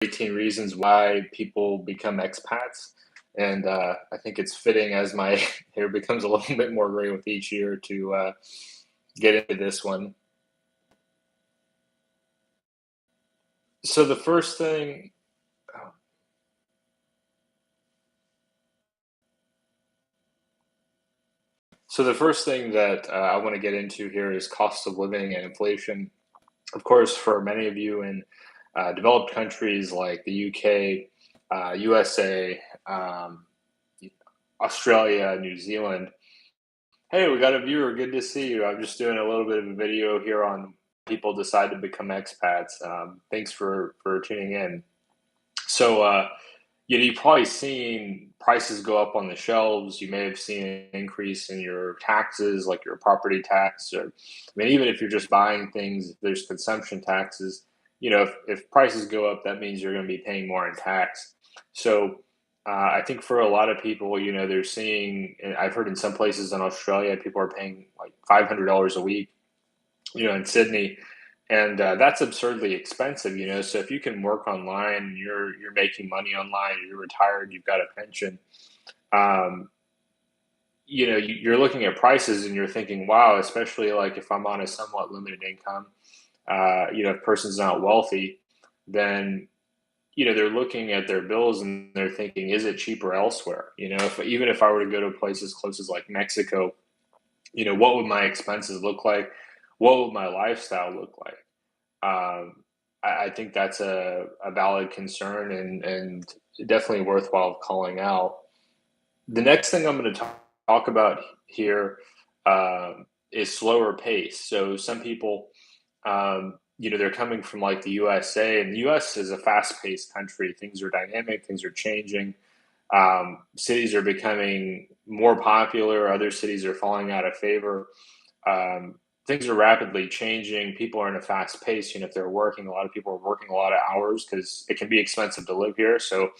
18 reasons why people become expats. And I think it's fitting as my hair becomes a little bit more gray with each year to get into this one. So the first thing, so the first thing that I want to get into here is cost of living and inflation. Of course, for many of you in developed countries like the UK, USA, Australia, New Zealand. Hey, we got a viewer. Good to see you. I'm just doing a little bit of a video here on people decide to become expats. Thanks for tuning in. So, you've probably seen prices go up on the shelves. You may have seen an increase in your taxes, like your property tax, or I mean, even if you're just buying things, there's consumption taxes. If prices go up, that means you're going to be paying more in tax. So, I think for a lot of people, they're seeing, and I've heard in some places in Australia, people are paying like $500 a week, in Sydney, and that's absurdly expensive. So if you can work online, you're making money online, you're retired, you've got a pension. Um, you're looking at prices and you're thinking, wow, especially like if I'm on a somewhat limited income, if a person's not wealthy, then they're looking at their bills and they're thinking, is it cheaper elsewhere? Even if I were to go to places close as like Mexico, what would my expenses look like? What would my lifestyle look like? I think that's a valid concern and definitely worthwhile calling out. The next thing I'm going to talk about here is slower pace. So some people, they're coming from like the USA, and the US is a fast-paced country. Things are dynamic, things are changing. Cities are becoming more popular, other cities are falling out of favor. Um, Things are rapidly changing. People are in a fast pace. If they're working, a lot of people are working a lot of hours because it can be expensive to live here. So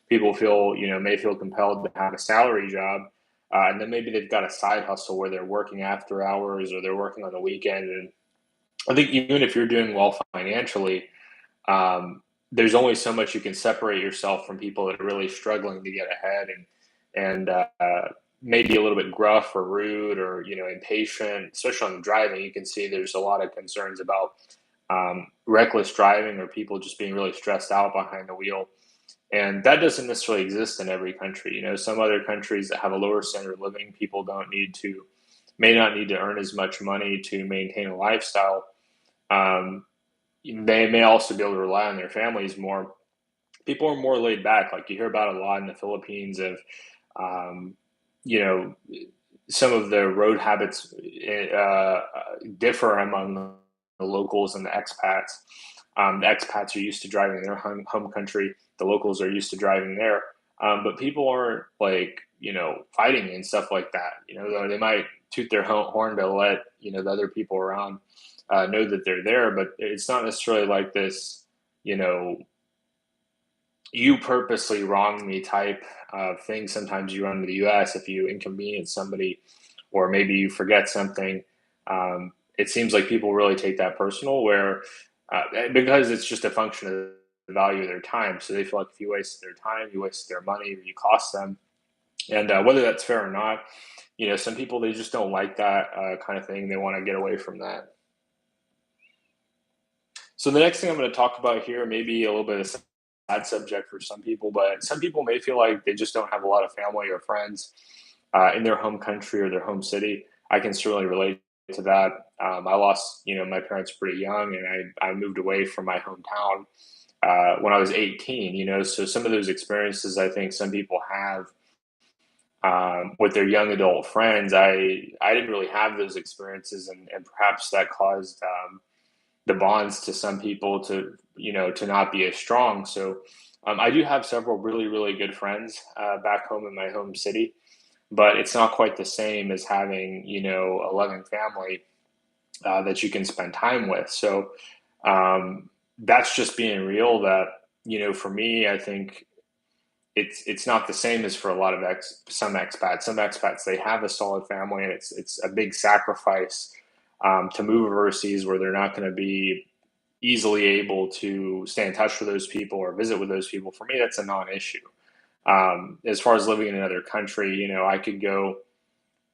people may feel compelled to have a salary job. And then maybe they've got a side hustle where they're working after hours or they're working on the weekend. And I think even if you're doing well financially, there's only so much you can separate yourself from people that are really struggling to get ahead and maybe a little bit gruff or rude or impatient, especially on the driving. You can see there's a lot of concerns about reckless driving or people just being really stressed out behind the wheel. And that doesn't necessarily exist in every country. Some other countries that have a lower standard of living, people may not need to earn as much money to maintain a lifestyle. Um, they may also be able to rely on their families more. People are more laid back. Like you hear about a lot in the Philippines of, um, you know, some of the road habits differ among the locals and the expats. The expats are used to driving their home country. The locals are used to driving there. But people aren't like, fighting and stuff like that. They might toot their horn to let, the other people around know that they're there, but it's not necessarily like this, you know, you purposely wrong me type of thing. Sometimes you run to the US if you inconvenience somebody or maybe you forget something. It seems like people really take that personal where, because it's just a function of the value of their time. So they feel like if you waste their time, you waste their money, or you cost them. And whether that's fair or not, some people, they just don't like that kind of thing. They want to get away from that. So the next thing I'm going to talk about here, maybe a little bit of sad subject for some people, but some people may feel like they just don't have a lot of family or friends in their home country or their home city. I can certainly relate to that. I lost, my parents pretty young, and I moved away from my hometown when I was 18. So some of those experiences I think some people have with their young adult friends. I didn't really have those experiences, and perhaps that caused the bonds to some people to not be as strong. So I do have several really really good friends back home in my home city, but it's not quite the same as having a loving family that you can spend time with. So that's just being real. That for me, I think it's not the same as for a lot of some expats. Some expats, they have a solid family, and it's a big sacrifice to move overseas where they're not going to be easily able to stay in touch with those people or visit with those people, for me, that's a non-issue. As far as living in another country, I could go,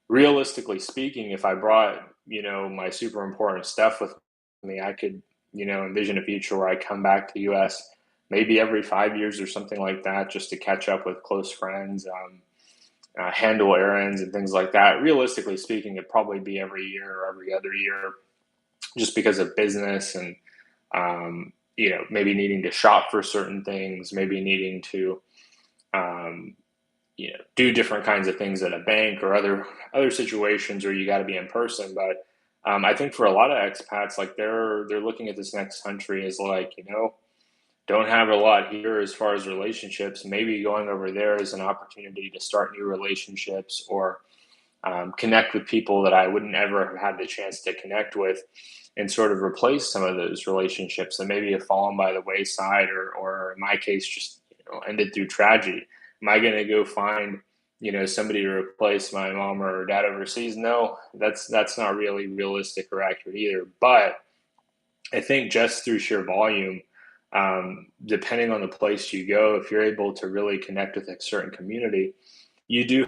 realistically speaking, if I brought, my super important stuff with me, I could, envision a future where I come back to the US maybe every 5 years or something like that, just to catch up with close friends, handle errands and things like that. Realistically speaking, it'd probably be every year or every other year, just because of business and, maybe needing to shop for certain things, maybe needing to, um, do different kinds of things at a bank or other situations where you got to be in person. But I think for a lot of expats, like they're looking at this next country as like, don't have a lot here as far as relationships. Maybe going over there is an opportunity to start new relationships or connect with people that I wouldn't ever have had the chance to connect with, and sort of replace some of those relationships that maybe have fallen by the wayside, or in my case, just ended through tragedy. Am I going to go find somebody to replace my mom or dad overseas? No, that's not really realistic or accurate either. But I think just through sheer volume, depending on the place you go, if you're able to really connect with a certain community, you do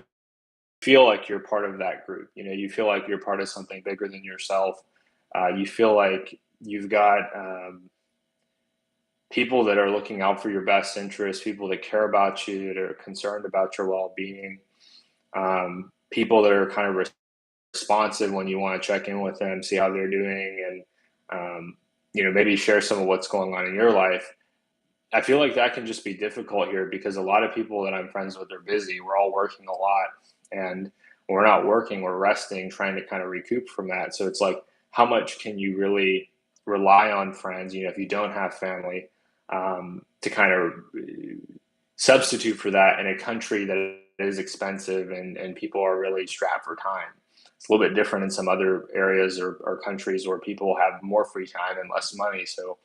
feel like you're part of that group. You feel like you're part of something bigger than yourself. You feel like you've got people that are looking out for your best interests, people that care about you, that are concerned about your well-being, people that are kind of responsive when you want to check in with them, see how they're doing, and maybe share some of what's going on in your life. I feel like that can just be difficult here because a lot of people that I'm friends with are busy. We're all working a lot, and when we're not working, we're resting, trying to kind of recoup from that. So it's like, how much can you really rely on friends, if you don't have family, to kind of substitute for that in a country that is expensive and people are really strapped for time. It's a little bit different in some other areas or countries where people have more free time and less money. So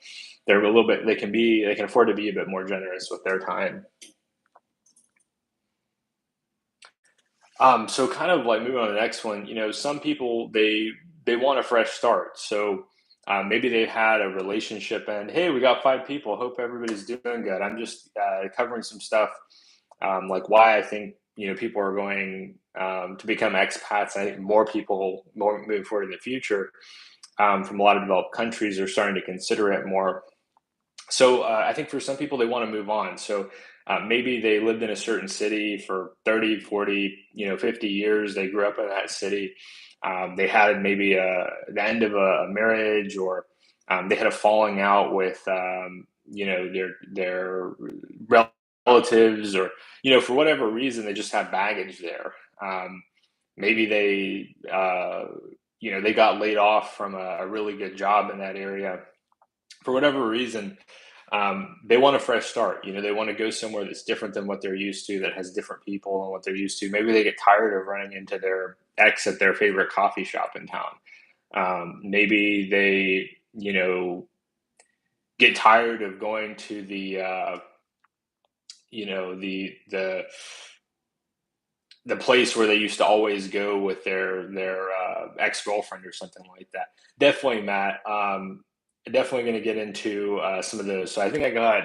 they're a little bit, they can afford to be a bit more generous with their time. So kind of like moving on to the next one, some people they want a fresh start. So maybe they had a relationship and hey, we got 5 people. Hope everybody's doing good. I'm just covering some stuff, like why I think people are going to become expats. I think more people more moving forward in the future, from a lot of developed countries are starting to consider it more. So I think for some people, they want to move on. So maybe they lived in a certain city for 30, 40, 50 years. They grew up in that city. They had maybe the end of a marriage, or they had a falling out with, their relatives, or, for whatever reason, they just have baggage there. Maybe they got laid off from a really good job in that area for whatever reason. They want a fresh start. They want to go somewhere that's different than what they're used to, that has different people and what they're used to. Maybe they get tired of running into their ex at their favorite coffee shop in town. Maybe they, get tired of going to the place where they used to always go with their ex girlfriend or something like that. Definitely, Matt. Definitely going to get into some of those. So I think I got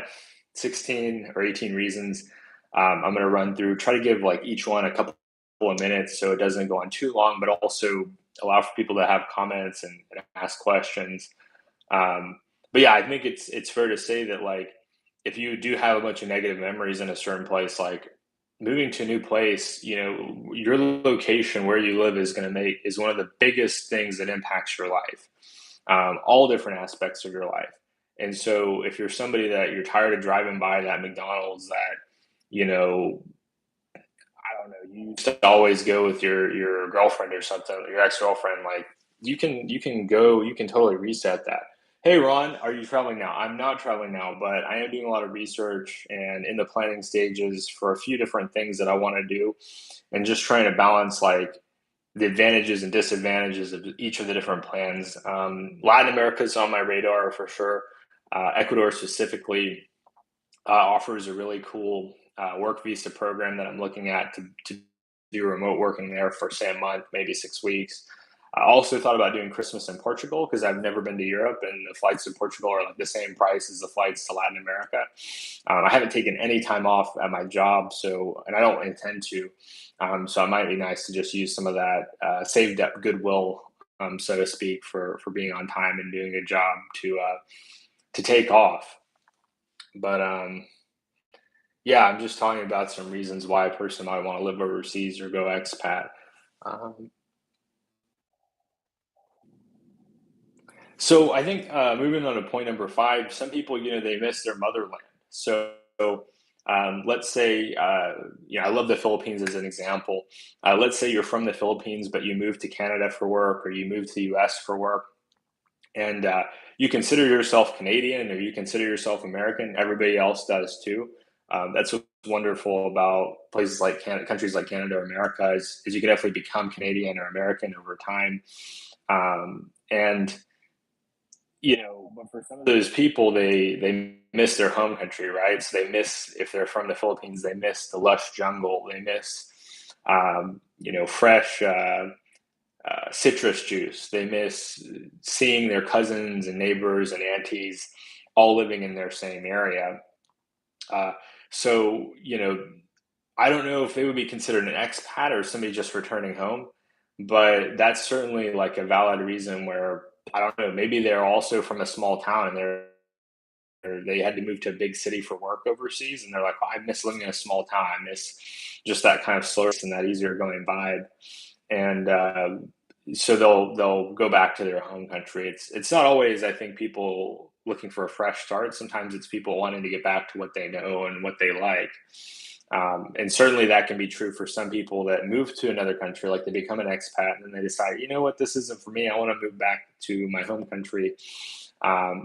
16 or 18 reasons. I'm going to run through, try to give like each one a couple of minutes so it doesn't go on too long, but also allow for people to have comments and ask questions. But yeah, I think it's fair to say that, like, if you do have a bunch of negative memories in a certain place, like moving to a new place, your location where you live is one of the biggest things that impacts your life, all different aspects of your life. And so if you're somebody that you're tired of driving by that McDonald's that, I don't know, you used to always go with your girlfriend or something, your ex-girlfriend, like, you can totally reset that. Hey Ron, are you traveling now? I'm not traveling now, but I am doing a lot of research and in the planning stages for a few different things that I want to do, and just trying to balance like the advantages and disadvantages of each of the different plans. Latin America is on my radar for sure. Ecuador specifically offers a really cool work visa program that I'm looking at to do remote working there for say a month, maybe 6 weeks. I also thought about doing Christmas in Portugal because I've never been to Europe, and the flights to Portugal are like the same price as the flights to Latin America. I haven't taken any time off at my job, so and I don't intend to. So it might be nice to just use some of that saved up goodwill, so to speak, for being on time and doing a job to take off. But yeah, I'm just talking about some reasons why a person might want to live overseas or go expat. Um, so I think moving on to point number five, some people, they miss their motherland. So let's say, I love the Philippines as an example. Let's say you're from the Philippines, but you moved to Canada for work, or you moved to the U.S. for work, and you consider yourself Canadian or you consider yourself American. Everybody else does too. That's what's wonderful about places like Canada, countries like Canada or America, is you can definitely become Canadian or American over time. And but for some of those people, they miss their home country, right? So they miss, if they're from the Philippines, they miss the lush jungle. They miss fresh citrus juice. They miss seeing their cousins and neighbors and aunties all living in their same area. Uh, so, I don't know if they would be considered an expat or somebody just returning home, but that's certainly like a valid reason where, I don't know, maybe they're also from a small town and they had to move to a big city for work overseas, and they're like, well, I miss living in a small town. I miss just that kind of slower and that easier going vibe. And so they'll go back to their home country. It's not always, I think, people looking for a fresh start. Sometimes it's people wanting to get back to what they know and what they like. And certainly that can be true for some people that move to another country, like they become an expat and then they decide, you know what, this isn't for me. I want to move back to my home country,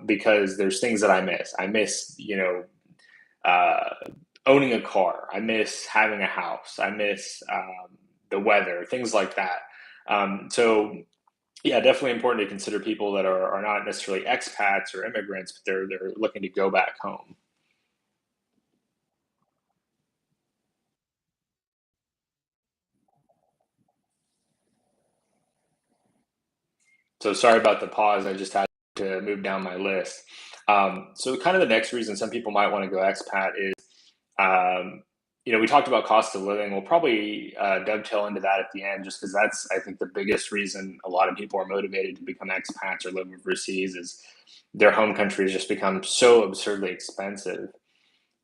because there's things that I miss. I miss, uh, owning a car. I miss having a house. I miss the weather, things like that. So yeah, definitely important to consider people that are not necessarily expats or immigrants, but they're looking to go back home. So sorry about the pause. I just had to move down my list. So kind of the next reason some people might want to go expat is, um, we talked about cost of living. We'll probably dovetail into that at the end, just because that's, I think, the biggest reason a lot of people are motivated to become expats or live overseas is their home country has just become so absurdly expensive.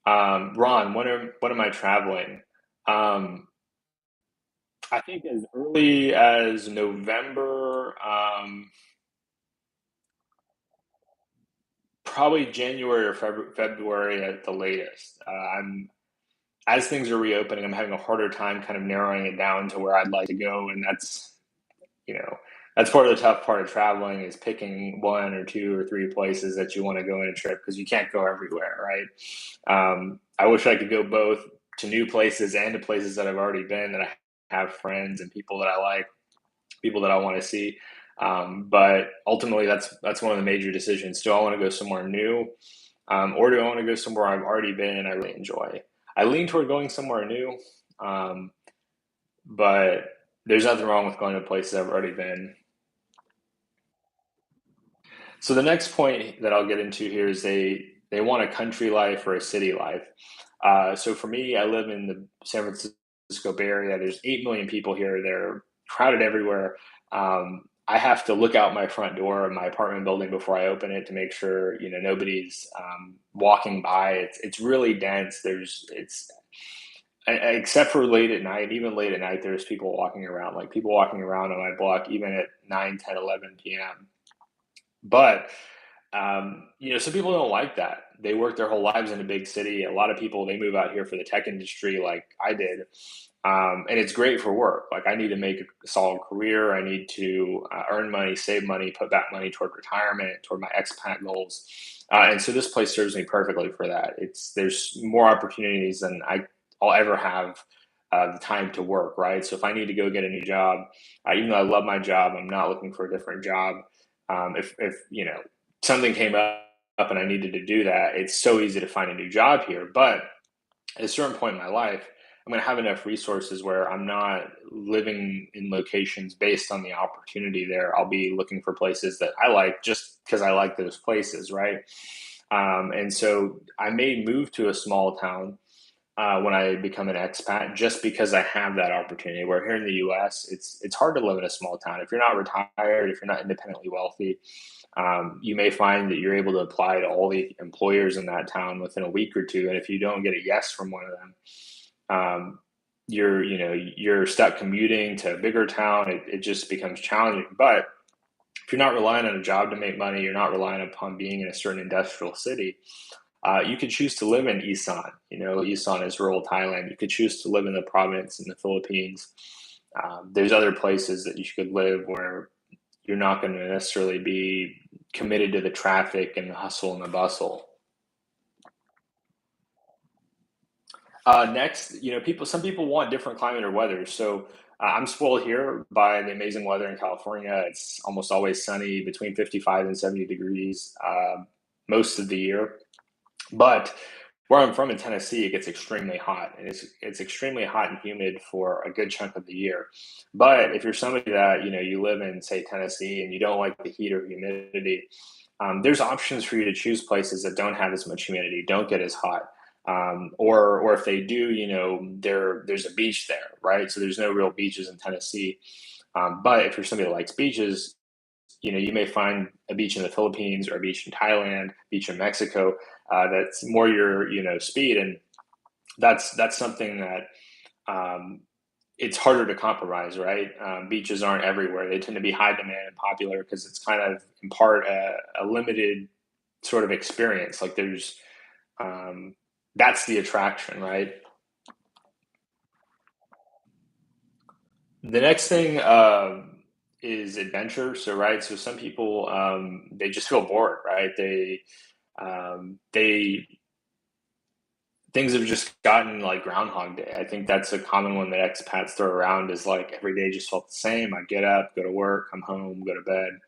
Ron, when am I traveling? Um, I think as early as November. Probably January or February at the latest. I'm As things are reopening, I'm having a harder time kind of narrowing it down to where I'd like to go, and you know that's part of the tough part of traveling, is picking one or two or three places that you want to go in a trip, because you can't go everywhere, right? I wish I could go both to new places and to places that I've already been, that I have friends and people that I like, people that I want to see. But ultimately, that's one of the major decisions. Do I want to go somewhere new, or do I want to go somewhere I've already been and I really enjoy? I lean toward going somewhere new, um, but there's nothing wrong with going to places I've already been. So the next point that I'll get into here is they want a country life or a city life. So for me, I live in the San Francisco Bay Area. There's 8 million people here. They're crowded everywhere. I have to look out my front door of my apartment building before I open it to make sure nobody's walking by. It's really dense. Except for late at night. Even late at night, there's people walking around. Like people walking around on my block, even at 9, 10, 11 p.m. But some people don't like that. They work their whole lives in a big city. A lot of people, they move out here for the tech industry, like I did, and it's great for work. Like I need to make a solid career. I need to earn money, save money, put back money toward retirement, toward my expat goals. And so this place serves me perfectly for that. There's more opportunities than I'll ever have the time to work. Right. So if I need to go get a new job, even though I love my job, I'm not looking for a different job. If something came up and I needed to do that, it's so easy to find a new job here. But at a certain point in my life, I'm going to have enough resources where I'm not living in locations based on the opportunity there. I'll be looking for places that I like just because I like those places, right? And so I may move to a small town when I become an expat, just because I have that opportunity. Where here in the U.S., it's hard to live in a small town if you're not retired, if you're not independently wealthy. You may find that you're able to apply to all the employers in that town within a week or two, and if you don't get a yes from one of them, you're stuck commuting to a bigger town. It just becomes challenging. But if you're not relying on a job to make money, you're not relying upon being in a certain industrial city. You could choose to live in Isan. Isan is rural Thailand. You could choose to live in the province in the Philippines. There's other places that you could live where you're not going to necessarily be committed to the traffic and the hustle and the bustle. Next, some people want different climate or weather. So I'm spoiled here by the amazing weather in California. It's almost always sunny, between 55 and 70 degrees most of the year. But where I'm from in Tennessee, it gets extremely hot, and it's extremely hot and humid for a good chunk of the year. But if you're somebody that you live in, say, Tennessee, and you don't like the heat or humidity, there's options for you to choose places that don't have as much humidity, don't get as hot, or if they do, there's a beach there, right? So there's no real beaches in Tennessee. But if you're somebody that likes beaches, you may find a beach in the Philippines or a beach in Thailand, beach in Mexico, that's more your speed, and that's something that it's harder to compromise, right? Beaches aren't everywhere; they tend to be high demand and popular because it's kind of in part a limited sort of experience. Like there's that's the attraction, right? The next thing is adventure. So right, so some people they just feel bored, right? They things have just gotten like Groundhog Day. I think that's a common one that expats throw around is like every day just felt the same. I get up, go to work, come home, go to bed,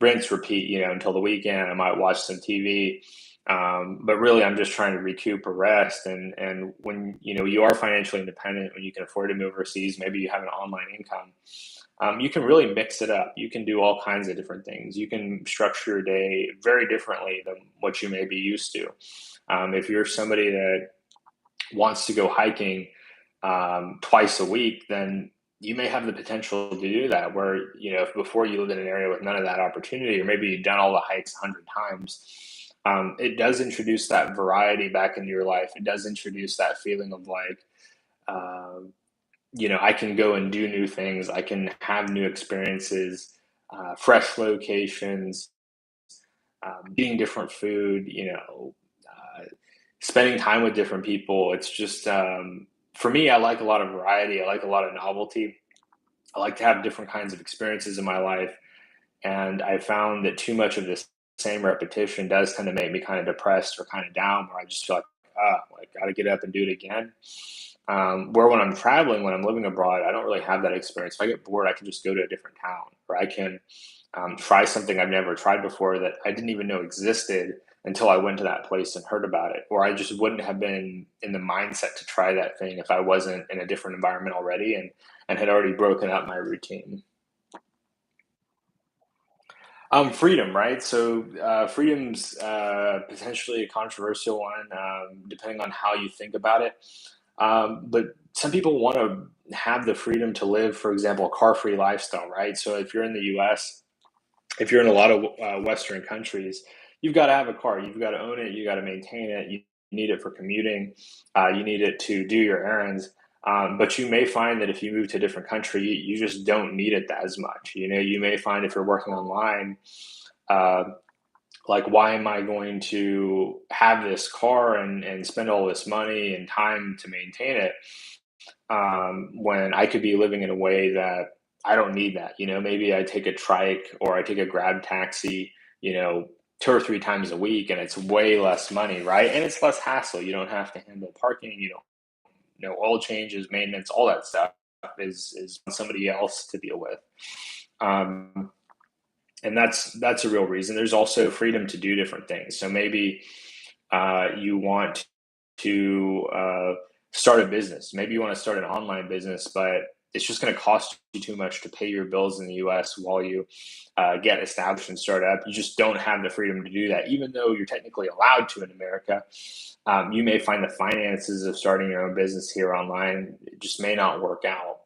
rinse, repeat, until the weekend. I might watch some TV. But really, I'm just trying to recoup or rest. And when you are financially independent, when you can afford to move overseas, maybe you have an online income. You can really mix it up. You can do all kinds of different things. You can structure your day very differently than what you may be used to. If you're somebody that wants to go hiking twice a week, then you may have the potential to do that. Where if before you lived in an area with none of that opportunity, or maybe you've done all the hikes 100 times, it does introduce that variety back into your life. It does introduce that feeling of like, I can go and do new things. I can have new experiences, fresh locations, eating different food. Spending time with different people. It's just for me, I like a lot of variety. I like a lot of novelty. I like to have different kinds of experiences in my life, and I found that too much of this same repetition does tend to make me kind of depressed or kind of down, where I just feel like, I got to get up and do it again. Where when I'm traveling, when I'm living abroad, I don't really have that experience. If I get bored, I can just go to a different town, or I can try something I've never tried before that I didn't even know existed until I went to that place and heard about it. Or I just wouldn't have been in the mindset to try that thing if I wasn't in a different environment already and had already broken up my routine. Freedom, right? So freedom's potentially a controversial one, depending on how you think about it. But some people want to have the freedom to live, for example, a car-free lifestyle, right? So if you're in the U.S., if you're in a lot of Western countries, you've got to have a car. You've got to own it. You got to maintain it. You need it for commuting. You need it to do your errands. But you may find that if you move to a different country, you just don't need it as much. You may find if you're working online, uh, like, why am I going to have this car and spend all this money and time to maintain it when I could be living in a way that I don't need that? Maybe I take a trike or I take a grab taxi, 2 or 3 times a week, and it's way less money, right? And it's less hassle. You don't have to handle parking. You don't oil changes, maintenance, all that stuff is somebody else to deal with. Um, and that's a real reason. There's also freedom to do different things. So maybe you want to start a business. Maybe you want to start an online business, but it's just going to cost you too much to pay your bills in the US while you get established and start up. You just don't have the freedom to do that, even though you're technically allowed to in America. You may find the finances of starting your own business here online just may not work out.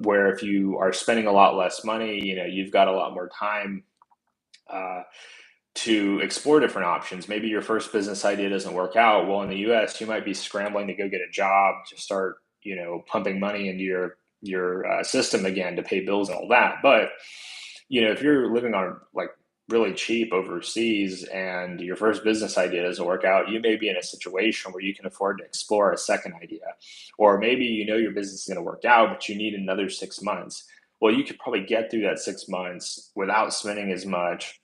Where if you are spending a lot less money, you've got a lot more time uh, to explore different options. Maybe your first business idea doesn't work out. Well, in the US, you might be scrambling to go get a job to start, pumping money into your system again to pay bills and all that. But if you're living on like really cheap overseas and your first business idea doesn't work out, you may be in a situation where you can afford to explore a second idea. Or maybe your business is going to work out, but you need another 6 months. Well, you could probably get through that 6 months without spending as much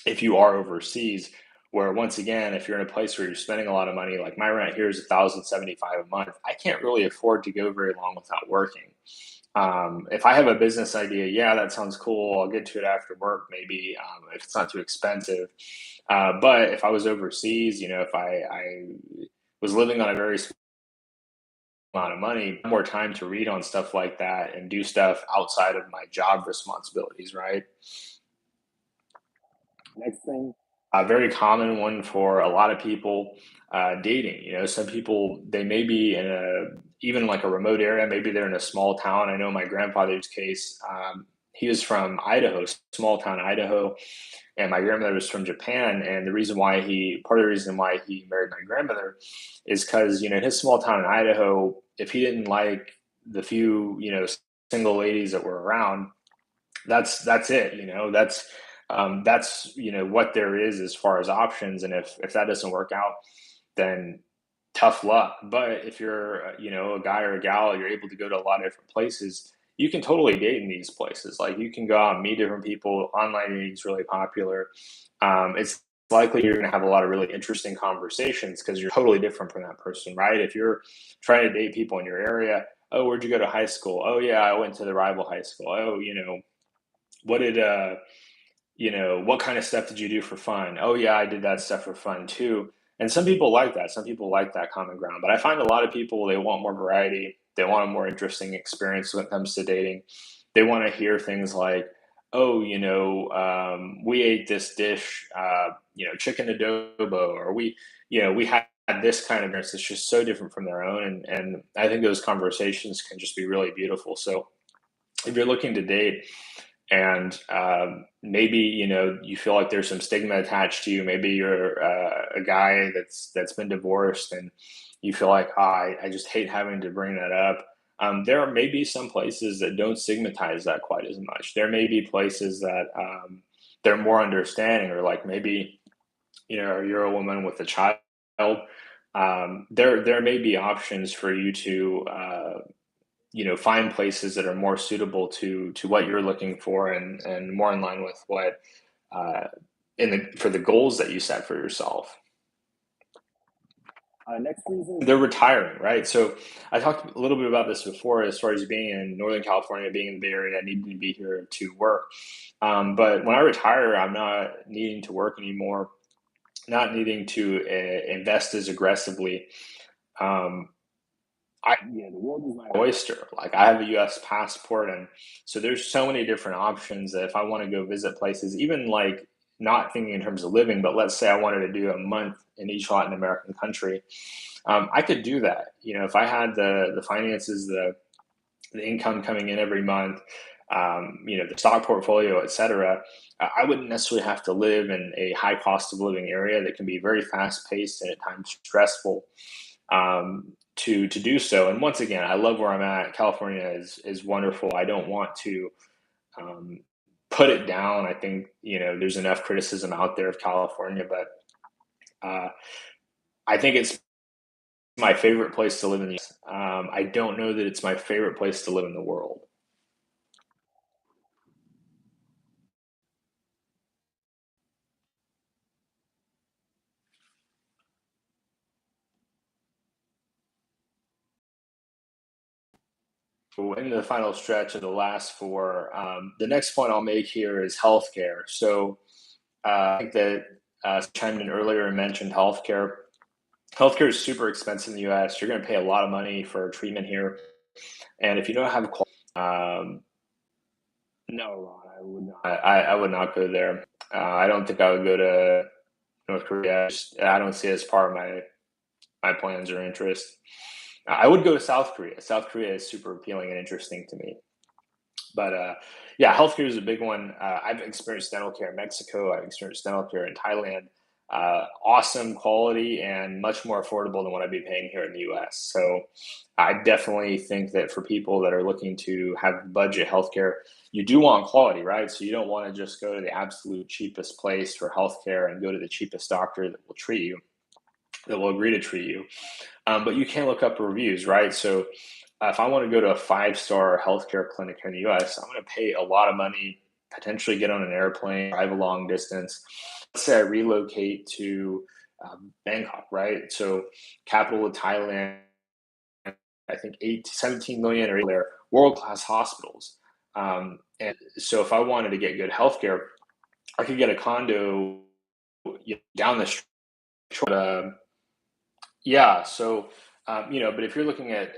if you are overseas, where once again, if you're in a place where you're spending a lot of money, like my rent here is 1,075 a month, I can't really afford to go very long without working. If I have a business idea, yeah, that sounds cool. I'll get to it after work, maybe, if it's not too expensive. But if I was overseas, if I was living on a very small amount of money, more time to read on stuff like that and do stuff outside of my job responsibilities, right? Next thing, a very common one for a lot of people, dating. Some people, they may be in even like a remote area. Maybe they're in a small town. I know my grandfather's case. He was from Idaho, small town Idaho, and my grandmother was from Japan. And part of the reason why he married my grandmother is because in his small town in Idaho, if he didn't like the few single ladies that were around, that's it. That's what there is as far as options, and if that doesn't work out, then tough luck. But if you're a guy or a gal, you're able to go to a lot of different places. You can totally date in these places. Like, you can go out and meet different people. Online dating is really popular. It's likely you're going to have a lot of really interesting conversations because you're totally different from that person, right? If you're trying to date people in your area, oh, where'd you go to high school? Oh yeah, I went to the rival high school. Oh, what did what kind of stuff did you do for fun? Oh yeah, I did that stuff for fun too. And some people like that. Some people like that common ground. But I find a lot of people, they want more variety. They want a more interesting experience when it comes to dating. They want to hear things like, oh, we ate this dish, chicken adobo, or we had this kind of experience. It's just so different from their own. And I think those conversations can just be really beautiful. So if you're looking to date, and maybe you feel like there's some stigma attached to you. Maybe you're a guy that's been divorced, and you feel like, I just hate having to bring that up. There are maybe some places that don't stigmatize that quite as much. There may be places that they're more understanding, or like maybe you're a woman with a child. There may be options for you to find places that are more suitable to what you're looking for, and more in line with what uh, for the goals that you set for yourself. Next reason, they're retiring, right? So I talked a little bit about this before, as far as being in Northern California, being in the Bay Area, needing to be here to work. But when I retire, I'm not needing to work anymore, not needing to invest as aggressively. Um, the world is my oyster. Like, I have a U.S. passport, and so there's so many different options that if I want to go visit places, even like not thinking in terms of living, but let's say I wanted to do a month in each Latin American country, I could do that. If I had the finances, the income coming in every month, the stock portfolio, etc. I wouldn't necessarily have to live in a high cost of living area that can be very fast paced and at times stressful, to do so. And once again, I love where I'm at. California is wonderful. I don't want to um, put it down. I think there's enough criticism out there of California, but I think it's my favorite place to live in the US. I don't know that it's my favorite place to live in the world. So in the final stretch of the last four, the next point I'll make here is healthcare. So I think that chimed in earlier and mentioned healthcare. Healthcare is super expensive in the US. You're going to pay a lot of money for treatment here. And if you don't have no, Ron, I would not. I would not go there. I don't think I would go to North Korea. I don't see it as part of my plans or interest. I would go to South Korea. South Korea is super appealing and interesting to me. But yeah, healthcare is a big one. I've experienced dental care in Mexico. I've experienced dental care in Thailand. Awesome quality and much more affordable than what I'd be paying here in the US. So I definitely think that for people that are looking to have budget healthcare, you do want quality, right? So you don't want to just go to the absolute cheapest place for healthcare and go to the cheapest doctor that will treat you, that will agree to treat you. But you can look up reviews, right? So if I want to go to a five-star healthcare clinic here in the US, I'm going to pay a lot of money, potentially get on an airplane, drive a long distance. Let's say I relocate to Bangkok, right? So capital of Thailand, I think 8 to 17 million or there, world-class hospitals. And so if I wanted to get good healthcare, I could get a condo down the street. Yeah, so but if you're looking at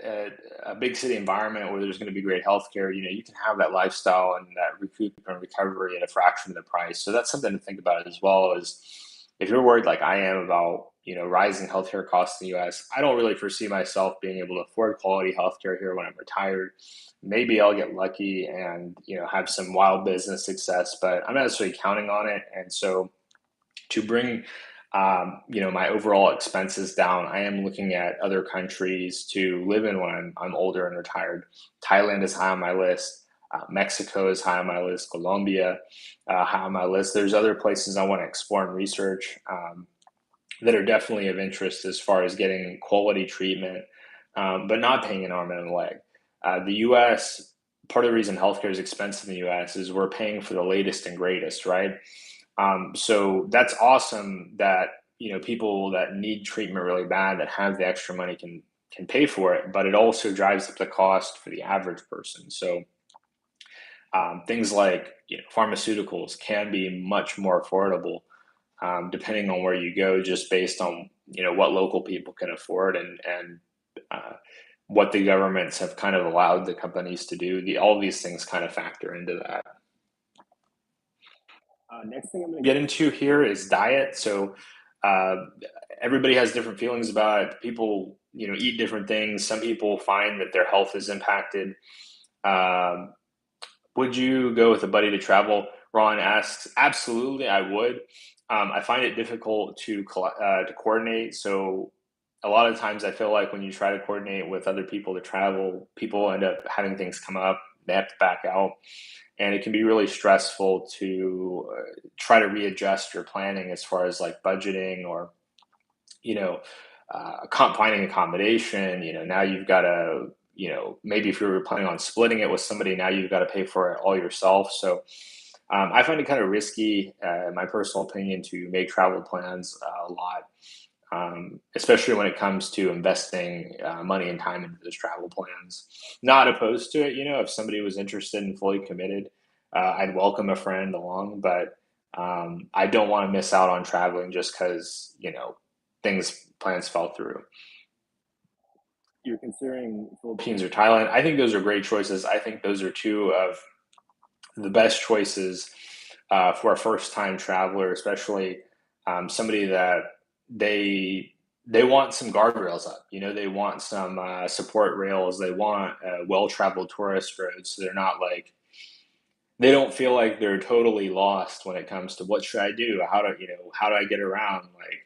a big city environment where there's going to be great healthcare, you can have that lifestyle and that recoup and recovery at a fraction of the price. So that's something to think about as well. As if you're worried like I am about rising healthcare costs in the U.S., I don't really foresee myself being able to afford quality healthcare here when I'm retired. Maybe I'll get lucky and have some wild business success, but I'm not necessarily counting on it. And so to bring my overall expenses down, I am looking at other countries to live in when I'm older and retired. Thailand is high on my list. Mexico is high on my list. Colombia, high on my list. There's other places I want to explore and research that are definitely of interest as far as getting quality treatment, but not paying an arm and a leg. The U.S. Part of the reason healthcare is expensive in the U.S. is we're paying for the latest and greatest, right? So that's awesome that people that need treatment really bad that have the extra money can pay for it, but it also drives up the cost for the average person. So things like pharmaceuticals can be much more affordable depending on where you go, just based on what local people can afford and uh, what the governments have kind of allowed the companies to do. All of these things kind of factor into that. Next thing I'm going to get into here is diet. So uh, everybody has different feelings about it. People, eat different things. Some people find that their health is impacted. Um, would you go with a buddy to travel? Ron asks. Absolutely, I would. I find it difficult to coordinate. So a lot of times, I feel like when you try to coordinate with other people to travel, people end up having things come up. They have to back out, and it can be really stressful to try to readjust your planning as far as like budgeting or you know finding accommodation. Now you've got to maybe if you were planning on splitting it with somebody, now you've got to pay for it all yourself. So I find it kind of risky, in my personal opinion, to make travel plans a lot, especially when it comes to investing money and time into those travel plans. Not opposed to it, if somebody was interested and fully committed, I'd welcome a friend along, but I don't want to miss out on traveling just because, plans fell through. You're considering Philippines or Thailand. I think those are great choices. I think those are two of the best choices for a first time traveler, especially somebody that they they want some guardrails up. They want some support rails. They want well traveled tourist roads. So they're not like they don't feel like they're totally lost when it comes to what should I do? How do I get around? Like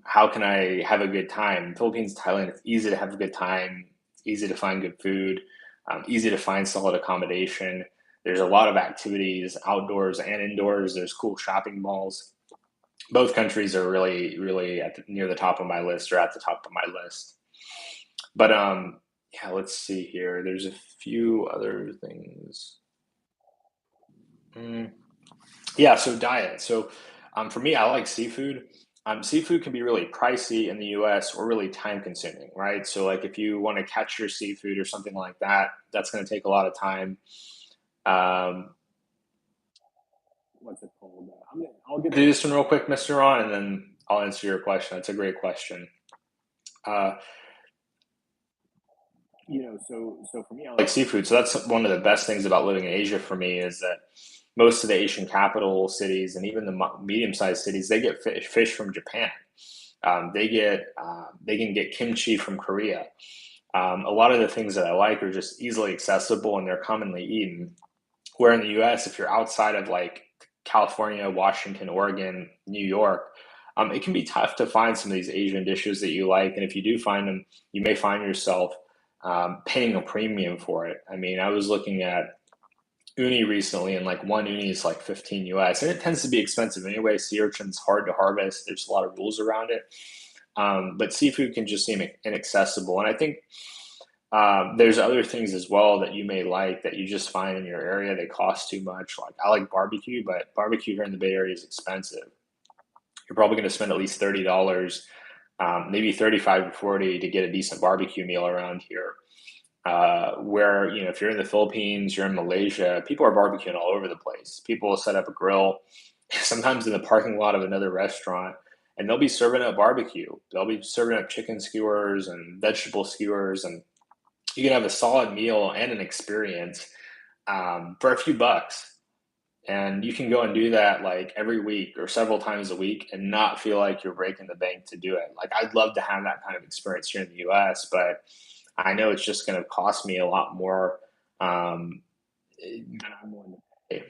how can I have a good time? Philippines, Thailand, it's easy to have a good time. It's easy to find good food, easy to find solid accommodation. There's a lot of activities outdoors and indoors. There's cool shopping malls. Both countries are really, really near the top of my list or at the top of my list. But yeah, let's see here. There's a few other things. Mm, yeah, so diet. So for me, I like seafood. Seafood can be really pricey in the US or really time consuming, right? So, like, if you want to catch your seafood or something like that, that's going to take a lot of time. Um, what's it called? I'll get to this one real quick, Mr. Ron, and then I'll answer your question. That's a great question. Uh, so for me, I like seafood. So that's one of the best things about living in Asia for me is that most of the Asian capital cities and even the medium-sized cities, they get fish from Japan. They can get kimchi from Korea. A lot of the things that I like are just easily accessible and they're commonly eaten. Where in the US, if you're outside of like California, Washington, Oregon, New York, it can be tough to find some of these Asian dishes that you like. And if you do find them, you may find yourself paying a premium for it. I mean, I was looking at uni recently, and like one uni is like 15 US, and it tends to be expensive anyway. Sea urchin's hard to harvest. There's a lot of rules around it. But seafood can just seem inaccessible. And I think there's other things as well that you may like that you just find in your area. They cost too much. Like I like barbecue, but barbecue here in the Bay Area is expensive. You're probably going to spend at least $30, maybe 35 to 40 to get a decent barbecue meal around here. Where if you're in the Philippines, you're in Malaysia, people are barbecuing all over the place. People will set up a grill, sometimes in the parking lot of another restaurant, and they'll be serving up barbecue. They'll be serving up chicken skewers and vegetable skewers, and you can have a solid meal and an experience for a few bucks. And you can go and do that like every week or several times a week and not feel like you're breaking the bank to do it. Like I'd love to have that kind of experience here in the US, but I know it's just going to cost me a lot more than I'm willing to pay.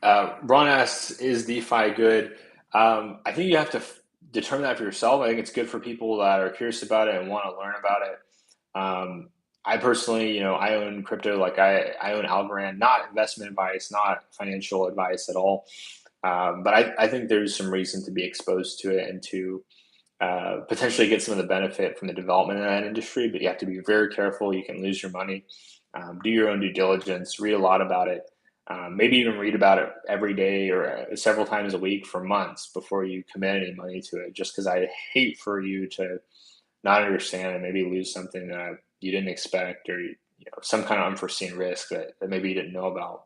Ron asks, is DeFi good? I think you have to determine that for yourself. I think it's good for people that are curious about it and want to learn about it. Um, I personally, I own crypto. Like I own Algorand, not investment advice, not financial advice at all. But I think there's some reason to be exposed to it and to potentially get some of the benefit from the development in that industry. But you have to be very careful. You can lose your money. Do your own due diligence. Read a lot about it. Maybe even read about it every day or several times a week for months before you commit any money to it. Just because I hate for you to not understand and maybe lose something that you didn't expect or some kind of unforeseen risk that maybe you didn't know about.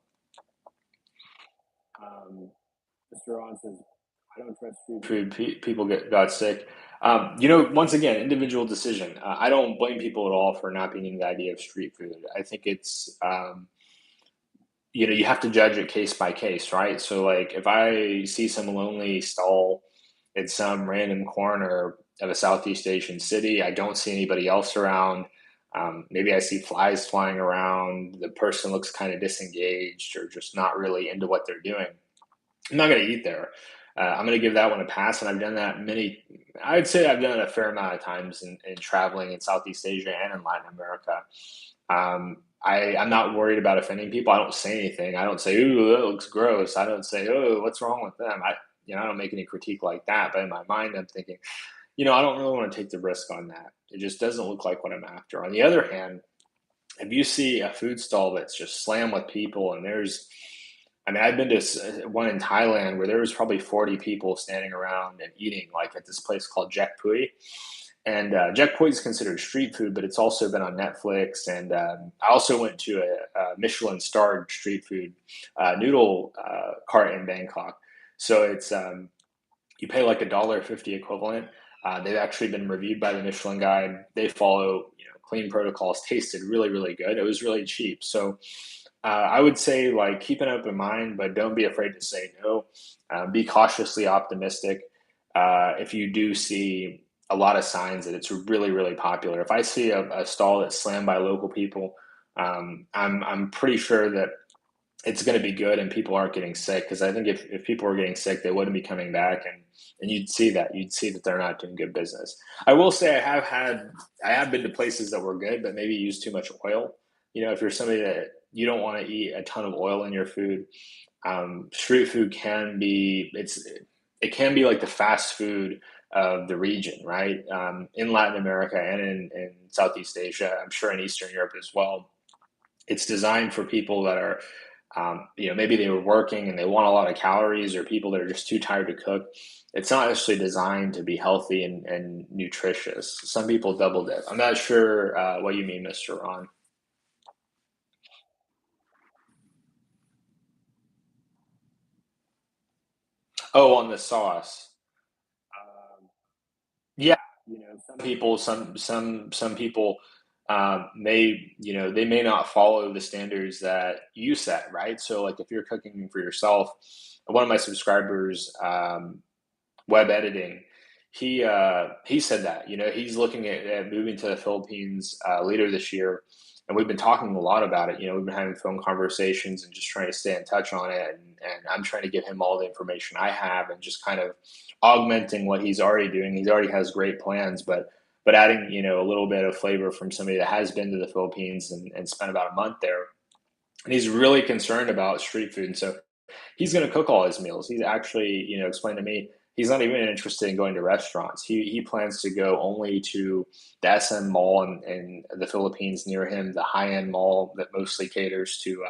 Um, Mr. Ron says, I don't trust food. People got sick. Once again, individual decision. I don't blame people at all for not being into the idea of street food. I think it's you have to judge it case by case, right? So like if I see some lonely stall in some random corner of a Southeast Asian city, I don't see anybody else around. Maybe I see flies flying around. The person looks kind of disengaged or just not really into what they're doing. I'm not going to eat there. I'm going to give that one a pass, and I've done that I'd say I've done it a fair amount of times in traveling in Southeast Asia and in Latin America. I'm not worried about offending people. I don't say anything. I don't say, "Ooh, that looks gross." I don't say, "Oh, what's wrong with them?" I don't make any critique like that. But in my mind, I'm thinking, I don't really want to take the risk on that. It just doesn't look like what I'm after. On the other hand, if you see a food stall that's just slammed with people and I've been to one in Thailand where there was probably 40 people standing around and eating, like at this place called Jack Pui. And Jack Pui is considered street food, but it's also been on Netflix. And I also went to a Michelin starred street food noodle cart in Bangkok. So it's you pay like $1.50 equivalent. They've actually been reviewed by the Michelin Guide. They follow clean protocols. Tasted really really good. It was really cheap. So I would say like keep an open mind, but don't be afraid to say no. Be cautiously optimistic. If you do see a lot of signs that it's really really popular, if I see a stall that's slammed by local people, I'm pretty sure that it's going to be good and people aren't getting sick. Because I think if people were getting sick, they wouldn't be coming back, and you'd see that they're not doing good business. I will say I have been to places that were good, but maybe use too much oil. If you're somebody that you don't want to eat a ton of oil in your food, street food it can be like the fast food of the region, right? In Latin America and in Southeast Asia, I'm sure in Eastern Europe as well. It's designed for people that are maybe they were working and they want a lot of calories, or people that are just too tired to cook. It's not actually designed to be healthy and nutritious. Some people double dip. I'm not sure what you mean, Mr. Ron. Oh, on the sauce. Um, yeah, some people, some people may, they may not follow the standards that you set, right? So, like, if you're cooking for yourself, one of my subscribers, web editing, he said that he's looking at moving to the Philippines later this year, and we've been talking a lot about it. We've been having phone conversations and just trying to stay in touch on it, and I'm trying to give him all the information I have and just kind of augmenting what he's already doing. He already has great plans, but adding a little bit of flavor from somebody that has been to the Philippines and spent about a month there, and he's really concerned about street food. And so he's going to cook all his meals. He's actually, explained to me he's not even interested in going to restaurants. He plans to go only to the SM Mall in the Philippines near him, the high end mall that mostly caters to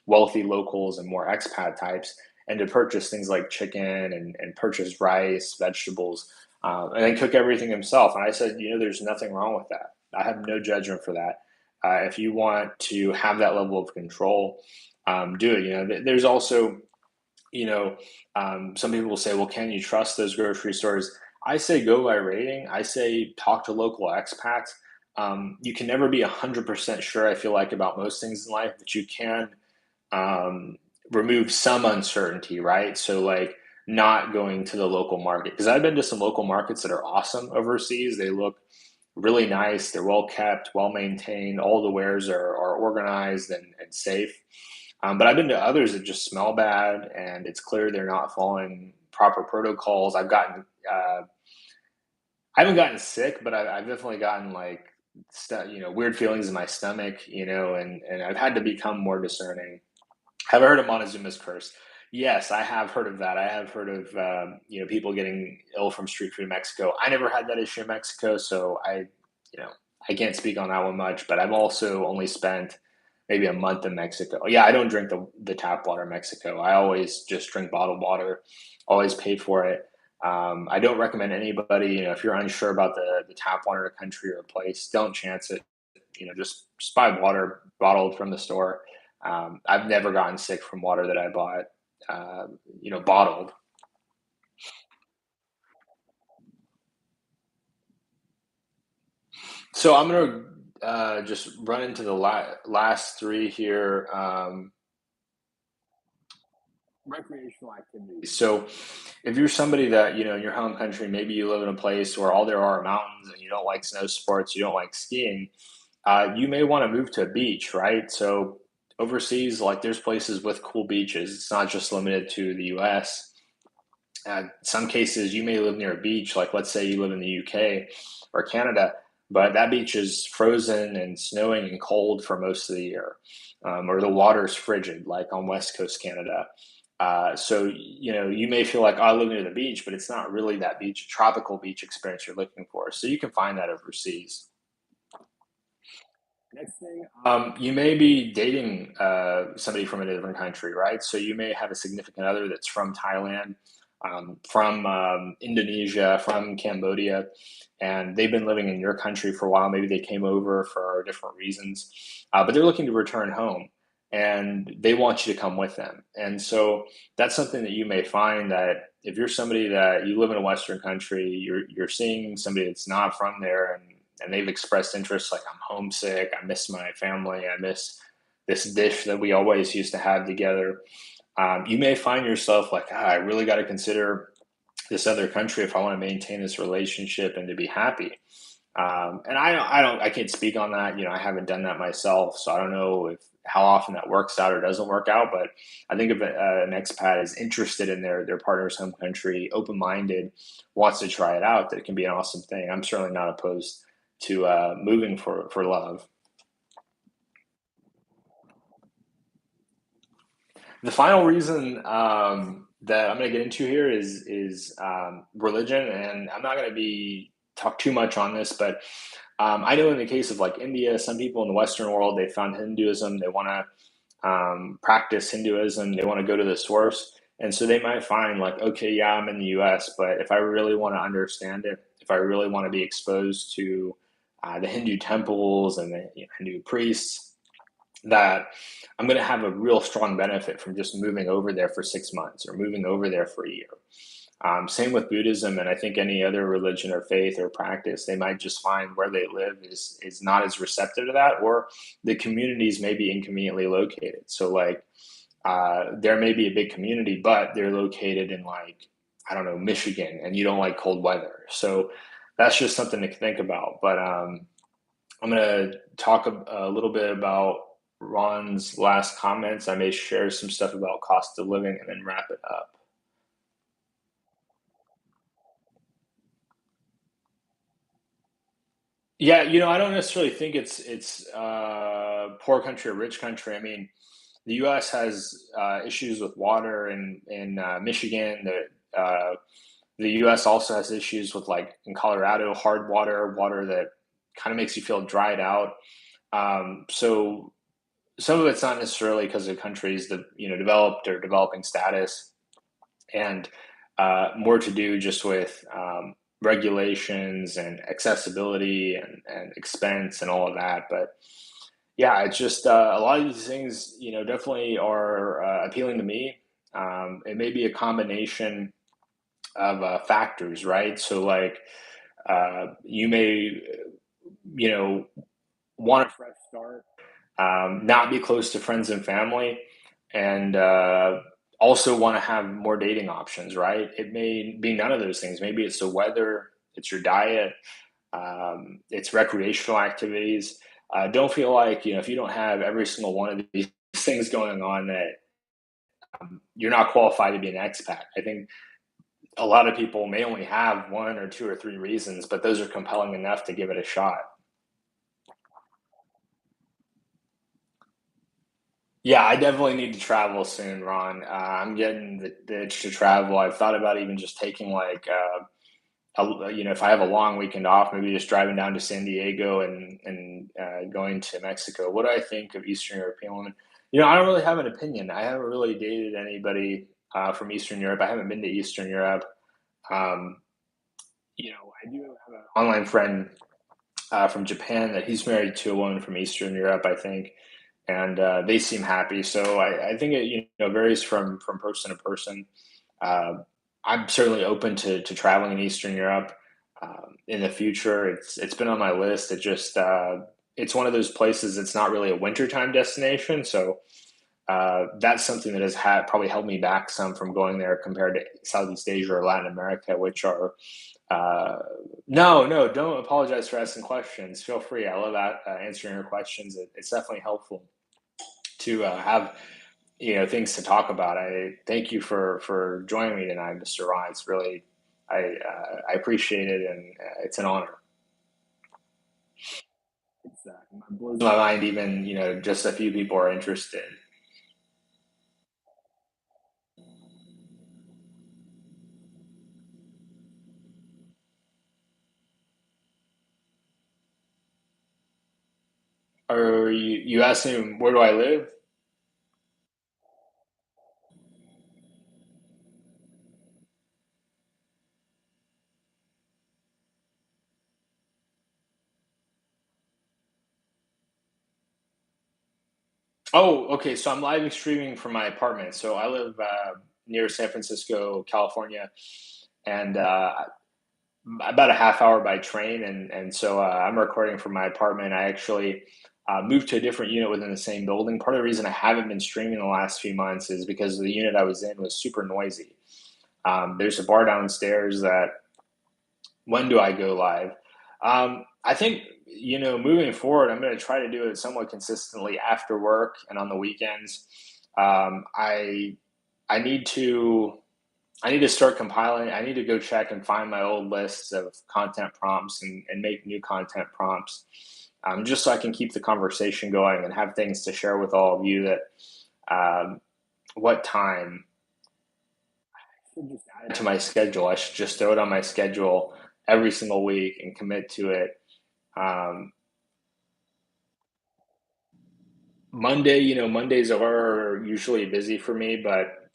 wealthy locals and more expat types, and to purchase things like chicken and purchase rice, vegetables, and then cook everything himself. And I said, there's nothing wrong with that. I have no judgment for that. If you want to have that level of control, do it. There's also some people will say, well, can you trust those grocery stores? I say go by rating. I say talk to local expats. You can never be 100% sure, I feel like, about most things in life, but you can um, remove some uncertainty, right? So, like, not going to the local market. Because I've been to some local markets that are awesome overseas. They look really nice, they're well kept, well maintained, all the wares are organized and safe. But I've been to others that just smell bad, and it's clear they're not following proper protocols. I haven't gotten sick, but I've definitely gotten like weird feelings in my stomach, and I've had to become more discerning. Have I heard of Montezuma's curse? Yes, I have heard of that. I have heard of people getting ill from street food in Mexico. I never had that issue in Mexico, so you know I can't speak on that one much. But I've also only spent maybe a month in Mexico. Yeah, I don't drink the tap water in Mexico. I always just drink bottled water. Always pay for it. I don't recommend anybody. If you're unsure about the tap water in a country or a place, don't chance it. Just buy water bottled from the store. I've never gotten sick from water that I bought, bottled. So I'm gonna just run into the last three here. Recreational activities. So if you're somebody that, in your home country, maybe you live in a place where all there are mountains and you don't like snow sports, you don't like skiing, you may want to move to a beach, right? So overseas, like, there's places with cool beaches. It's not just limited to the US. Some cases you may live near a beach, like let's say you live in the UK or Canada, but that beach is frozen and snowing and cold for most of the year, or the water's frigid, like on West Coast Canada. So you may feel like, oh, I live near the beach, but it's not really that beach, tropical beach experience you're looking for. So you can find that overseas. Next thing, you may be dating somebody from a different country, right? So you may have a significant other that's from Thailand, from Indonesia, from Cambodia, and they've been living in your country for a while. Maybe they came over for different reasons, but they're looking to return home, and they want you to come with them. And so that's something that you may find, that if you're somebody that you live in a Western country, you're seeing somebody that's not from there, and they've expressed interest, like, I'm homesick, I miss my family, I miss this dish that we always used to have together. You may find yourself like, I really got to consider this other country if I want to maintain this relationship and to be happy. And I can't speak on that. I haven't done that myself, so I don't know if how often that works out or doesn't work out. But I think if an expat is interested in their partner's home country, open minded, wants to try it out, that it can be an awesome thing. I'm certainly not opposed to moving for love. The final reason that I'm going to get into here is religion, and I'm not going to be talk too much on this, but I know in the case of like India, some people in the Western world, they found Hinduism, they want to practice Hinduism, they want to go to the source, and so they might find like, okay, yeah, I'm in the U.S., but if I really want to understand it, if I really want to be exposed to the Hindu temples and the Hindu priests, that I'm going to have a real strong benefit from just moving over there for 6 months or moving over there for a year. Same with Buddhism, and I think any other religion or faith or practice, they might just find where they live is not as receptive to that, or the communities may be inconveniently located. So, like, there may be a big community, but they're located in, like, I don't know, Michigan, and you don't like cold weather. So that's just something to think about. But I'm going to talk a little bit about Ron's last comments. I may share some stuff about cost of living and then wrap it up. Yeah, I don't necessarily think it's poor country or rich country. I mean, the U.S. has issues with water in Michigan. The U.S. also has issues with, like, in Colorado, hard water that kind of makes you feel dried out. So some of it's not necessarily because the countries that developed or developing status, and more to do just with regulations and accessibility and expense and all of that. But yeah, it's just a lot of these things, definitely are appealing to me. It may be a combination of factors, right? So, like, you may, you know, want a fresh start, not be close to friends and family, and also want to have more dating options, right? It may be none of those things. Maybe it's the weather, it's your diet, it's recreational activities. Don't feel like, if you don't have every single one of these things going on, that you're not qualified to be an expat. I think a lot of people may only have one or two or three reasons, but those are compelling enough to give it a shot. Yeah, I definitely need to travel soon, Ron. I'm getting the itch to travel. I've thought about even just taking, like, if I have a long weekend off, maybe just driving down to San Diego and going to Mexico. What do I think of Eastern European women? I don't really have an opinion. I haven't really dated anybody from Eastern Europe. I haven't been to Eastern Europe. Um, I do have an online friend from Japan that he's married to a woman from Eastern Europe, I think, and they seem happy. So I think it varies from person to person. Uh, I'm certainly open to traveling in Eastern Europe in the future. It's been on my list. It's one of those places. It's not really a wintertime destination, so that's something that has probably held me back some from going there compared to Southeast Asia or Latin America, which are uh, no, no, don't apologize for asking questions. Feel free. I love answering your questions. It's definitely helpful to have things to talk about. I thank you for joining me tonight, Mr. Ron. It's really I appreciate it, and it's an honor. It blows my mind even just a few people are interested. Or you asked me where do I live? Oh, okay. So I'm live streaming from my apartment. So I live near San Francisco, California, and about a half hour by train. And so I'm recording from my apartment. I actually moved to a different unit within the same building. Part of the reason I haven't been streaming the last few months is because the unit I was in was super noisy. There's a bar downstairs that when do I go live? I think moving forward, I'm going to try to do it somewhat consistently after work and on the weekends. I I need to I need to start compiling. I need to go check and find my old lists of content prompts and make new content prompts, just so I can keep the conversation going and have things to share with all of you. That what time I should just add it to my schedule. I should just throw it on my schedule every single week and commit to it. Um, Mondays are usually busy for me, but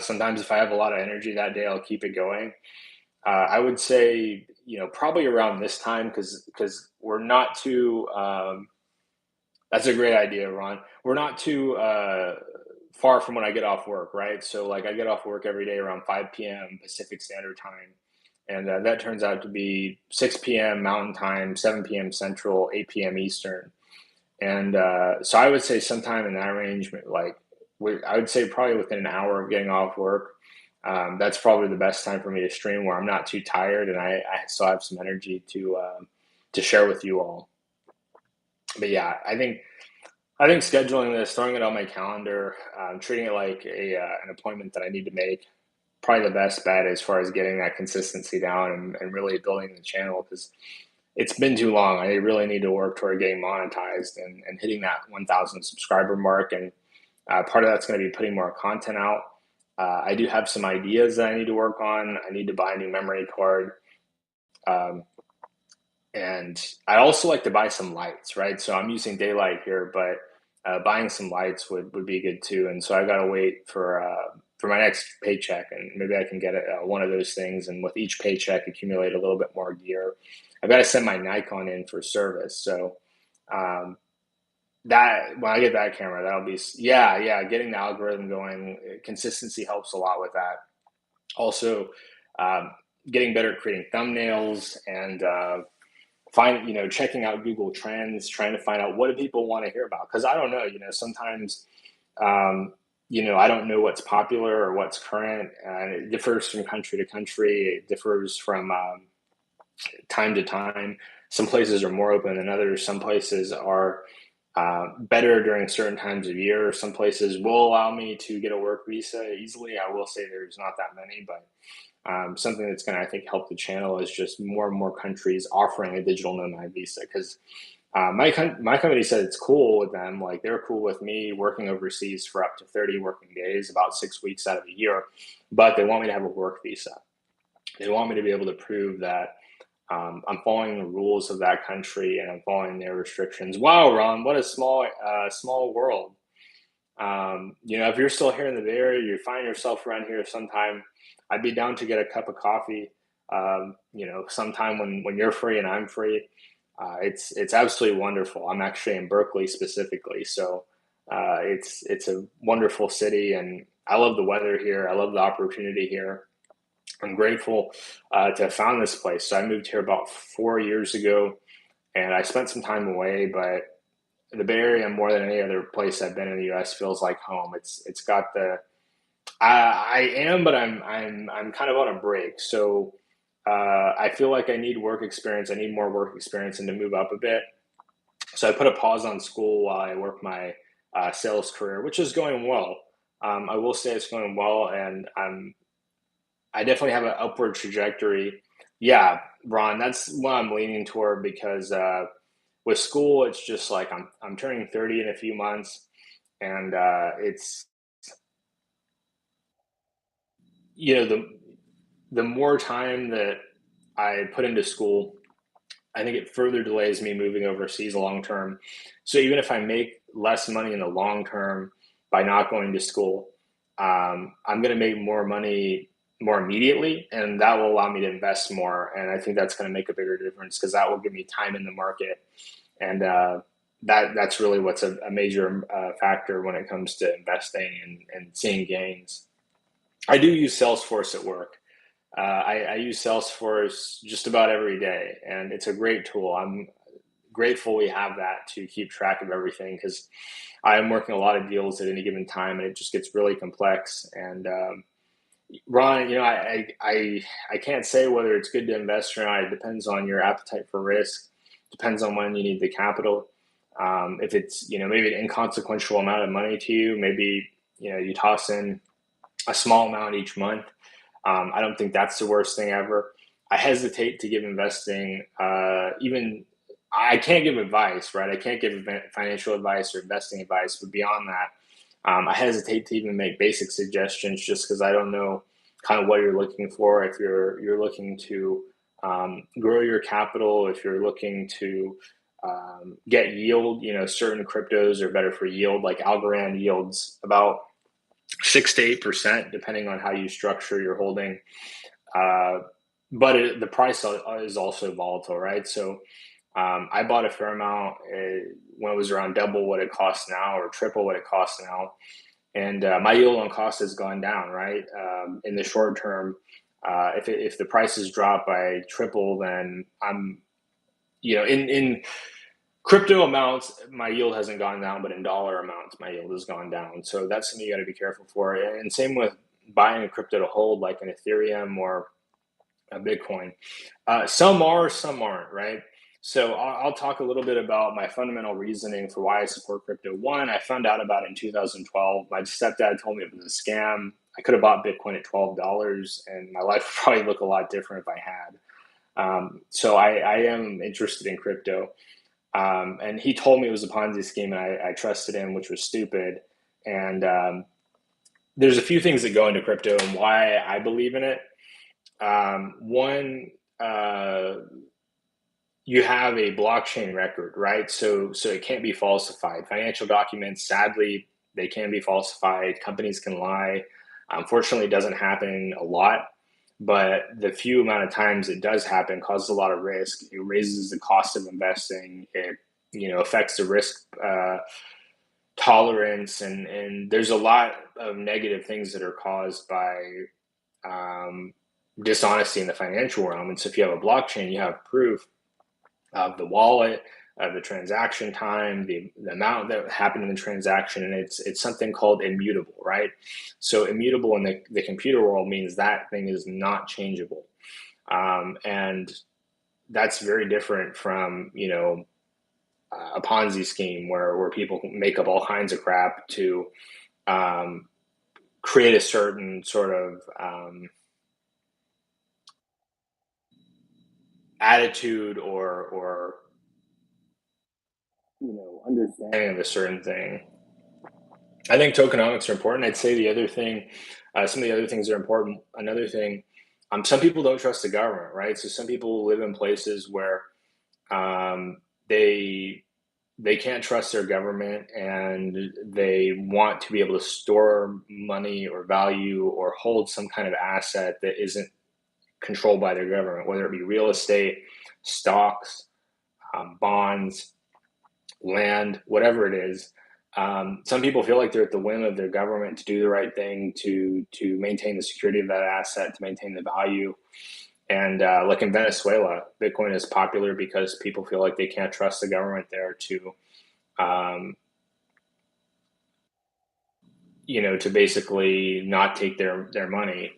sometimes if I have a lot of energy that day, I'll keep it going. I would say, probably around this time, because we're not too. That's a great idea, Ron. We're not too far from when I get off work, right? So like I get off work every day around 5 p.m. Pacific Standard Time, and that turns out to be 6 p.m. Mountain Time, 7 p.m. Central, 8 p.m. Eastern. And so I would say sometime in that range, like I would say probably within an hour of getting off work. That's probably the best time for me to stream where I'm not too tired and I still have some energy to share with you all. But yeah, I think scheduling this, throwing it on my calendar, treating it like an appointment that I need to make, probably the best bet as far as getting that consistency down and really building the channel because it's been too long. I really need to work toward getting monetized and hitting that 1,000 subscriber mark. And part of that's going to be putting more content out. I do have some ideas that I need to work on. I need to buy a new memory card. Um, and I also like to buy some lights, right? So I'm using daylight here, but buying some lights would be good too. And so I got to wait for my next paycheck, and maybe I can get one of those things. And with each paycheck, accumulate a little bit more gear. I've got to send my Nikon in for service, so um, that when I get that camera, that'll be yeah. Getting the algorithm going, consistency helps a lot with that. Also, um, getting better at creating thumbnails and checking out Google Trends, trying to find out what do people want to hear about. Because I don't know, sometimes um, I don't know what's popular or what's current, and it differs from country to country. It differs from time to time. Some places are more open than others. Some places are better during certain times of year. Some places will allow me to get a work visa easily. I will say there's not that many, but something that's going to, I think, help the channel is just more and more countries offering a digital nomad visa. Because my company said it's cool with them. Like they're cool with me working overseas for up to 30 working days, about 6 weeks out of the year. But they want me to have a work visa. They want me to be able to prove that I'm following the rules of that country and I'm following their restrictions. Wow, Ron, what a small world. If you're still here in the Bay Area, you find yourself around here sometime, I'd be down to get a cup of coffee. Sometime when you're free and I'm free. It's absolutely wonderful. I'm actually in Berkeley specifically, so it's a wonderful city, and I love the weather here. I love the opportunity here. I'm grateful to have found this place. So I moved here about 4 years ago, and I spent some time away, but the Bay Area more than any other place I've been in the U.S. feels like home. It's got the I am, but I'm kind of on a break. So I feel like I need work experience. I need more work experience and to move up a bit. So I put a pause on school while I work my sales career, which is going well. I will say it's going well, and I definitely have an upward trajectory. Yeah, Ron, that's what I'm leaning toward because with school, it's just like I'm turning 30 in a few months, and it's the more time that I put into school, I think it further delays me moving overseas long term. So even if I make less money in the long term by not going to school, I'm going to make more money more immediately, and that will allow me to invest more. And I think that's going to make a bigger difference because that will give me time in the market, and that's really what's a major factor when it comes to investing and seeing gains. I do use Salesforce at work. I use Salesforce just about every day, and it's a great tool. I'm grateful we have that to keep track of everything because I am working a lot of deals at any given time, and it just gets really complex. And Ron, I can't say whether it's good to invest or not. It depends on your appetite for risk. Depends on when you need the capital. If it's maybe an inconsequential amount of money to you, maybe you toss in a small amount each month. I don't think that's the worst thing ever. I hesitate to give investing, even I can't give advice, right? I can't give financial advice or investing advice, but beyond that, I hesitate to even make basic suggestions just because I don't know kind of what you're looking for. If you're looking to grow your capital, if you're looking to get yield, certain cryptos are better for yield, like Algorand yields about 6 to 8%, depending on how you structure your holding. Uh, but the price is also volatile, right? So I bought a fair amount when it was around double what it costs now or triple what it costs now. And my yield on cost has gone down, right? In the short term, if the prices drop by triple, then I'm, in crypto amounts, my yield hasn't gone down, but in dollar amounts, my yield has gone down. So that's something you got to be careful for. And same with buying a crypto to hold, like an Ethereum or a Bitcoin. Some are, some aren't, right? So I'll talk a little bit about my fundamental reasoning for why I support crypto. One, I found out about it in 2012. My stepdad told me it was a scam. I could have bought Bitcoin at $12, and my life would probably look a lot different if I had. So I am interested in crypto. And he told me it was a Ponzi scheme, and I trusted him, which was stupid. And there's a few things that go into crypto and why I believe in it. One, you have a blockchain record, right? So it can't be falsified. Financial documents, sadly, they can be falsified. Companies can lie. Unfortunately, it doesn't happen a lot, but the few amount of times it does happen causes a lot of risk. It raises the cost of investing. It affects the risk tolerance, and there's a lot of negative things that are caused by dishonesty in the financial realm. And so if you have a blockchain, you have proof of the wallet, of the transaction time, the amount that happened in the transaction, and it's something called immutable, right? So immutable in the computer world means that thing is not changeable, and that's very different from a Ponzi scheme where people make up all kinds of crap to create a certain sort of attitude or understanding of a certain thing. I think tokenomics are important. I'd say the other thing, some of the other things are important. Another thing, some people don't trust the government, right? So some people live in places where um, they they can't trust their government, and they want to be able to store money or value or hold some kind of asset that isn't controlled by their government, whether it be real estate, stocks, bonds, land, whatever it is. Some people feel like they're at the whim of their government to do the right thing, to maintain the security of that asset, to maintain the value. And like in Venezuela, Bitcoin is popular because people feel like they can't trust the government there um, to basically not take their money.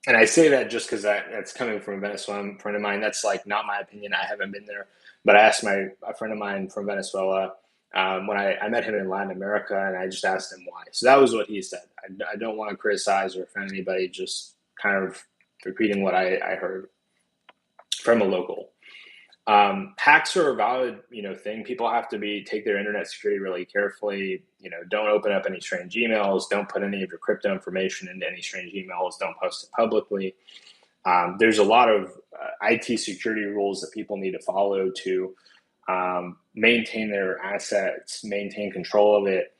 And I say that just because that's coming from a Venezuelan friend of mine. That's like not my opinion. I haven't been there, but I asked a friend of mine from Venezuela when I met him in Latin America, and I just asked him why. So that was what he said. I don't want to criticize or offend anybody, just kind of repeating what I heard from a local. Hacks are a valid, thing. People have to take their internet security really carefully. Don't open up any strange emails. Don't put any of your crypto information into any strange emails. Don't post it publicly. There's a lot of IT security rules that people need to follow to maintain their assets, maintain control of it.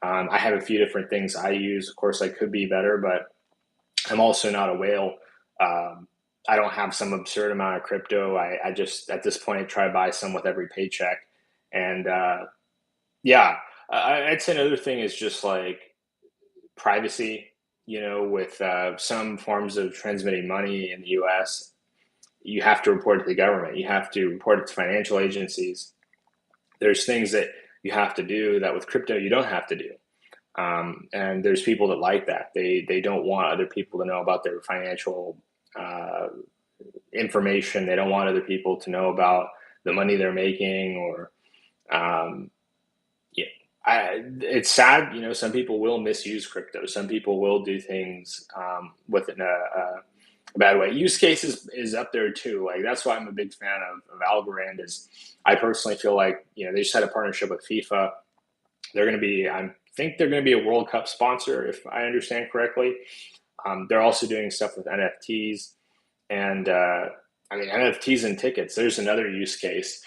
I have a few different things I use. Of course, I could be better, but I'm also not a whale. I don't have some absurd amount of crypto. I just, at this point, try to buy some with every paycheck. And yeah, I'd say another thing is just like privacy, with some forms of transmitting money in the US, you have to report it to the government. You have to report it to financial agencies. There's things that you have to do that with crypto you don't have to do. And there's people that like that. They don't want other people to know about their financial uh, information. They don't want other people to know about the money they're making, or um, yeah. It's sad, some people will misuse crypto. Some people will do things with it in a bad way. Use cases is up there too. Like that's why I'm a big fan of Algorand. Is I personally feel like they just had a partnership with FIFA. They're going to be, I think they're going to be a World Cup sponsor, if I understand correctly. They're also doing stuff with NFTs, and I mean NFTs and tickets. There's another use case.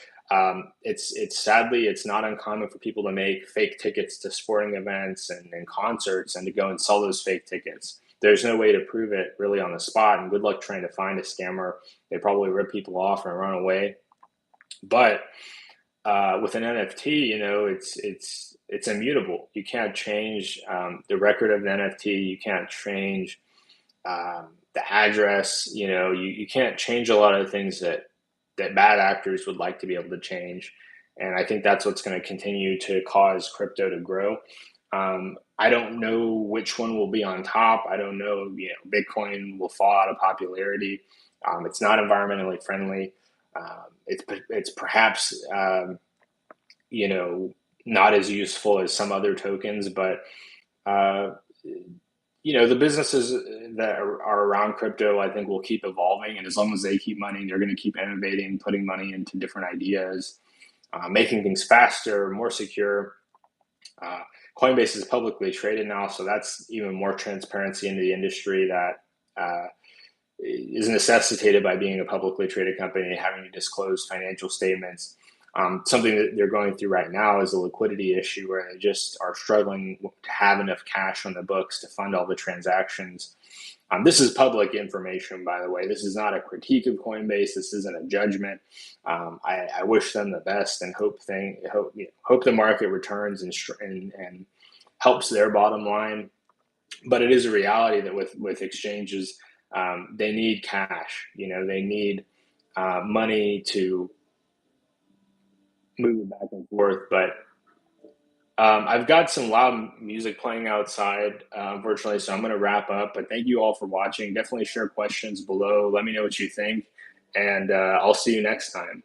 It's sadly it's not uncommon for people to make fake tickets to sporting events and concerts, and to go and sell those fake tickets. there's no way to prove it really on the spot. And good luck trying to find a scammer. They probably rip people off and run away. But with an NFT, it's immutable. You can't change the record of the NFT. You can't change the address. You can't change a lot of the things that bad actors would like to be able to change. And I think that's what's going to continue to cause crypto to grow. I don't know which one will be on top. I don't know. Bitcoin will fall out of popularity. It's not environmentally friendly. It's perhaps not as useful as some other tokens, but uh, the businesses that are around crypto, I think, will keep evolving, and as long as they keep money, they're going to keep innovating, putting money into different ideas, making things faster, more secure. Uh, Coinbase is publicly traded now, so that's even more transparency into the industry that is necessitated by being a publicly traded company and having to disclose financial statements. Something that they're going through right now is a liquidity issue where they just are struggling to have enough cash on the books to fund all the transactions. This is public information, by the way. This is not a critique of Coinbase. This isn't a judgment. I wish them the best and hope the market returns and helps their bottom line. But it is a reality that with exchanges, they need cash. They need money to move back and forth. But I've got some loud music playing outside, unfortunately, so I'm going to wrap up. But thank you all for watching. Definitely share questions below. Let me know what you think, and I'll see you next time.